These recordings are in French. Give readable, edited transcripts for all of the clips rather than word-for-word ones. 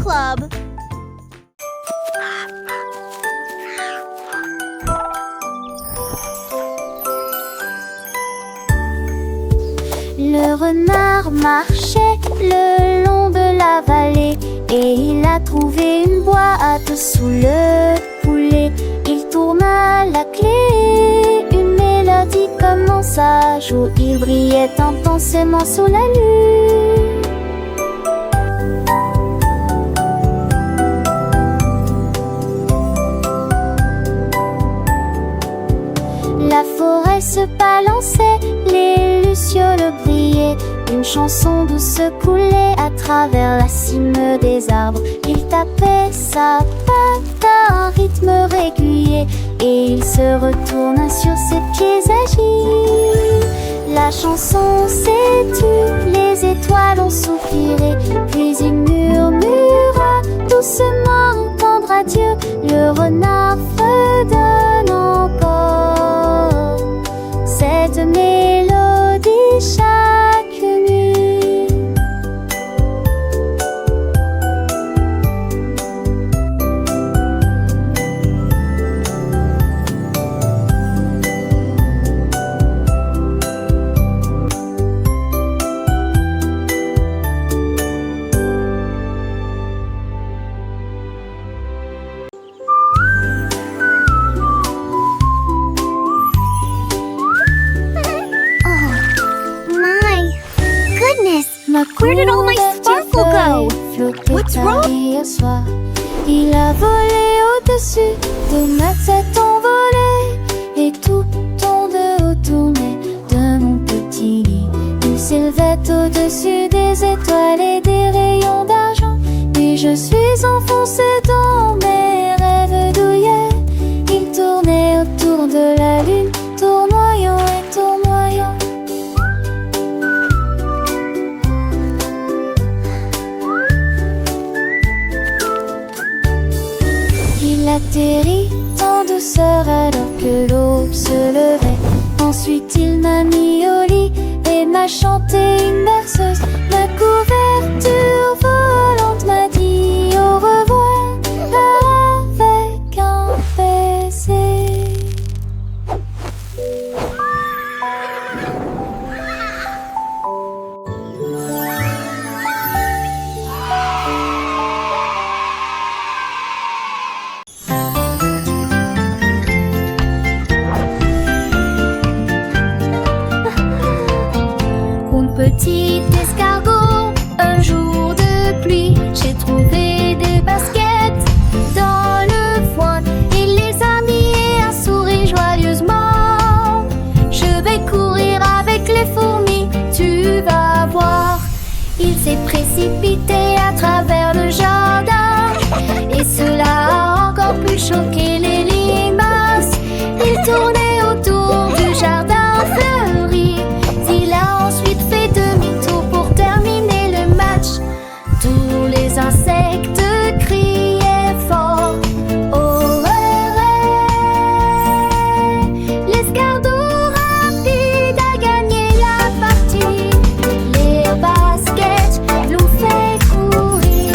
Club. Le renard marchait le long de la vallée et il a trouvé une boîte sous le poulet. Il tourna la clé, une mélodie commença à jouer. Il brillait intensément sous la lune. La forêt se balançait, les lucioles brillaient. Une chanson douce coulait à travers la cime des arbres. Il tapait sa patte à un rythme régulier et il se retourna sur ses pieds agiles. La chanson s'est tue, les étoiles ont soupiré, puis il murmura doucement tendre adieu. Le renard fredonne encore cette mélodie chaque nuit. Where did all my sparkle go? What's wrong? Hier soir, il a volé au-dessus de ma tête envolée et tout ton dos tournait de mon petit lit. Il s'élevait au-dessus des étoiles et des rayons d'argent et je suis enfoncée dans mes rêves douillets. Il tournait autour de la lune, tournoyant et tournoyant. Il atterrit en douceur alors que l'aube se levait. Ensuite il m'a mis au lit et m'a chanté une berceuse. Ma couverture volante m'a dit au revoir avec un baiser. Petit escargot, un jour de pluie, j'ai trouvé des baskets dans le foin. Il les a mis et a souri joyeusement. Je vais courir avec les fourmis, tu vas voir. Il s'est précipité à travers le jardin et cela a encore plus choqué les limaces. Il tournait autour du jardin fleuri. Il a ensuite fait demi-tour pour terminer le match. Tous les insectes criaient fort. Oh, l'escargot rapide a gagné la partie. Les baskets l'ont fait courir.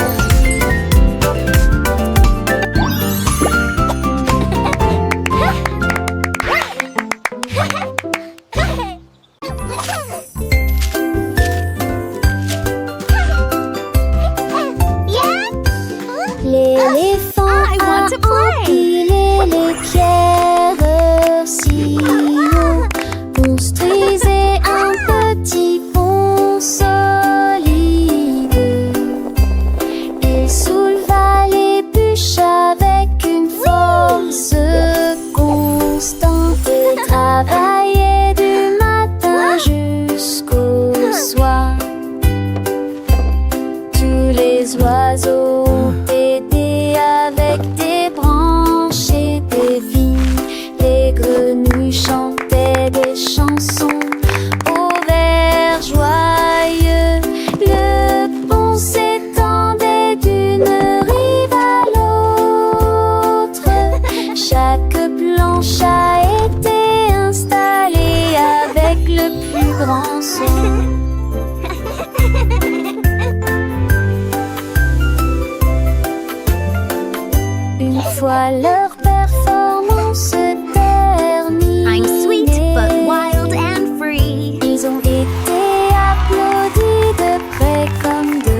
voient leur performance terminée. I'm sweet but wild and free. Ils ont été applaudis de près comme de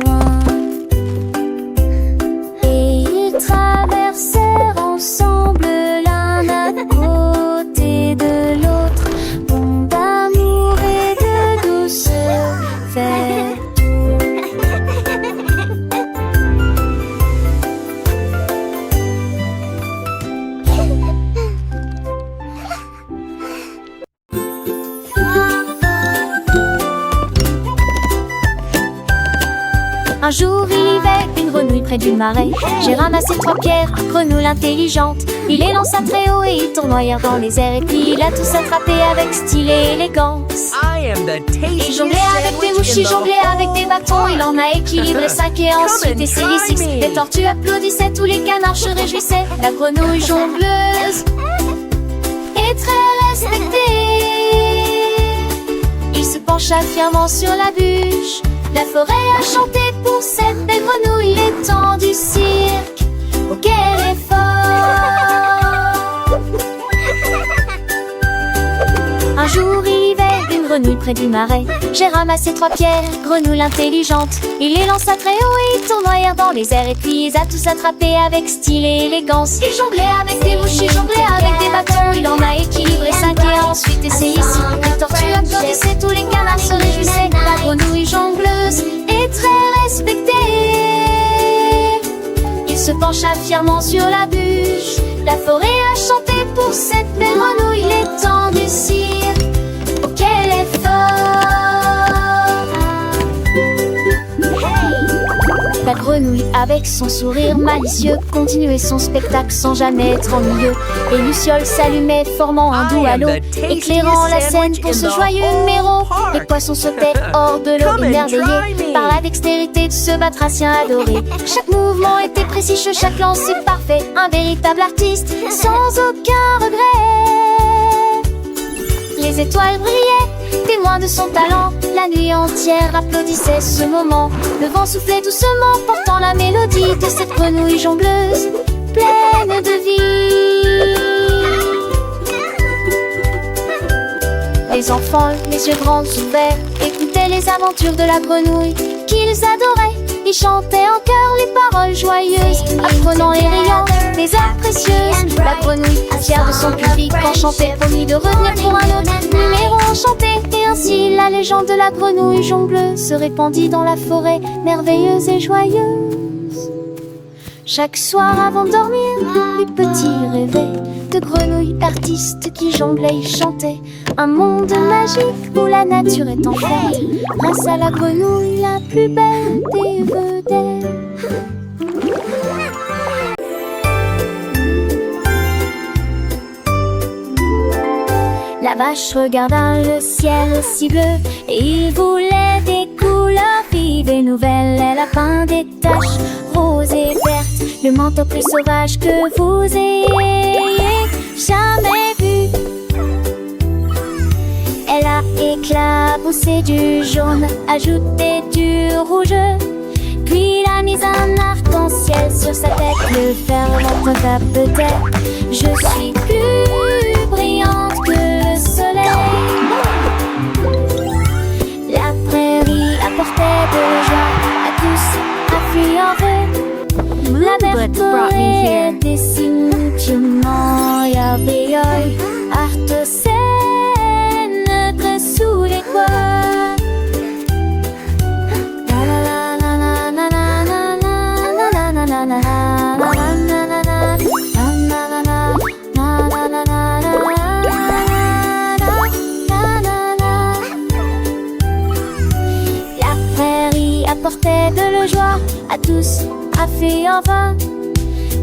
loin. Et ils traversèrent ensemble l'un à côté de l'autre, bond d'amour et de douceur vers Un jour il y avait une grenouille près du marais. J'ai ramassé 3 pierres, grenouille intelligente. Il les lança très haut et ils tournoyèrent dans les airs. Et puis il a tous attrapé avec style et élégance. Il jonglait avec des mouches, il jonglait avec des bâtons. Il en a équilibré 5 et ensuite essayé 6. Les tortues applaudissaient, tous les canards se réjouissaient. La grenouille jongleuse est très respectée. Il se pencha fièrement sur la bûche. La forêt a chanté pour cette belle grenouille. Les temps du cirque, oh quel effort! Un jour il y avait une grenouille près du marais. J'ai ramassé 3 pierres, grenouille intelligente. Il les lança très haut et ils tournoyèrent dans les airs. Et puis ils a tous attrapé avec style et élégance. Il jonglait avec des mouches, il jonglait avec des bâtons. Il en a équilibré 5 et ensuite essayé 6. Les tortues applaudissaient, tous les canards se réjouissaient. La grenouille jongleuse est très respectée. Il se pencha fièrement sur la bûche. La forêt a chanté pour cette belle grenouille. Les temps du cirque, oh quel effort! La grenouille, avec son sourire malicieux, continuait son spectacle sans jamais être ennuyeux. Et Luciole s'allumait, formant un doux halo, éclairant la scène pour ce joyeux numéro. Les poissons sautaient hors de l'eau, émerveillés par la dextérité de ce batracien adoré. Chaque mouvement était précis, chaque lancer parfait, un véritable artiste, sans aucun regret. Les étoiles brillaient, témoins de son talent. La nuit entière applaudissait ce moment. Le vent soufflait doucement, portant la mélodie de cette grenouille jongleuse, pleine de vie. Les enfants, les yeux grands ouverts, écoutaient les aventures de la grenouille qu'ils adoraient. Ils chantaient en chœur les paroles joyeuses, apprenant et riant des airs précieuses. La grenouille, fière de son public, enchantait, promit de revenir pour un autre numéro enchanté. Et ainsi la légende de la grenouille jongleuse se répandit dans la forêt, merveilleuse et joyeuse. Chaque soir avant de dormir, les petits rêvaient de grenouilles artistes qui jonglaient et chantaient. Un monde magique où la nature est en fête, grâce à la grenouille la plus belle des vedettes. La vache regarda le ciel si bleu et il voulait des couleurs vives et nouvelles. Elle a peint des taches roses et vertes, le manteau plus sauvage que vous ayez jamais vu. Elle a éclaboussé du jaune, ajouté du rouge, puis il a mis un arc-en-ciel sur sa tête. Le fervent ta peut-être, je suis plus brillante que le soleil. La prairie apportait de joie à tous, à fuir en feu. La verte forêt dessine tellement yabéoï, artosène sous les toits. La prairie apportait de la joie à tous, à fait en vain.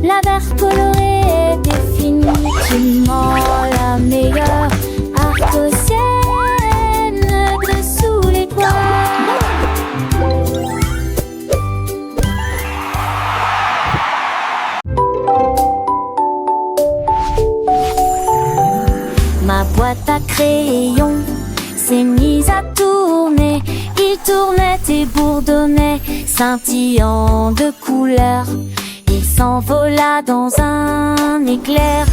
La verte colorée est définitivement la meilleure arc-en-ciel sous les toits. Ma boîte à crayons s'est mise à tourner. Il tournait et bourdonnait, scintillant de couleurs. Il s'envola dans un éclair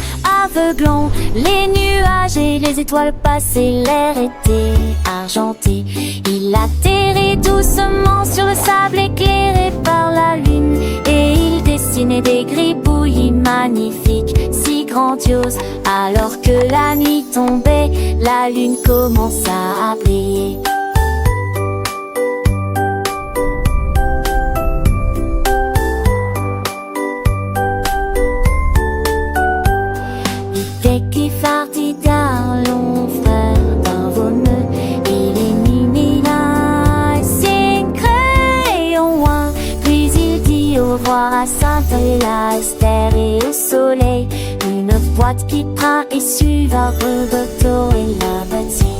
aveuglant. Les nuages et les étoiles passaient, l'air était argenté. Il atterrit doucement sur le sable éclairé par la lune, et il dessinait des gribouillis magnifiques, si grandioses. Alors que la nuit tombait, la lune commença à briller. Qui partit d'un long frère d'un veneux, il élimina ses crayons loin. Puis il dit au revoir à Sainte à Esther et au soleil. Une boîte qui prend et suivra Roberto et la bâtit.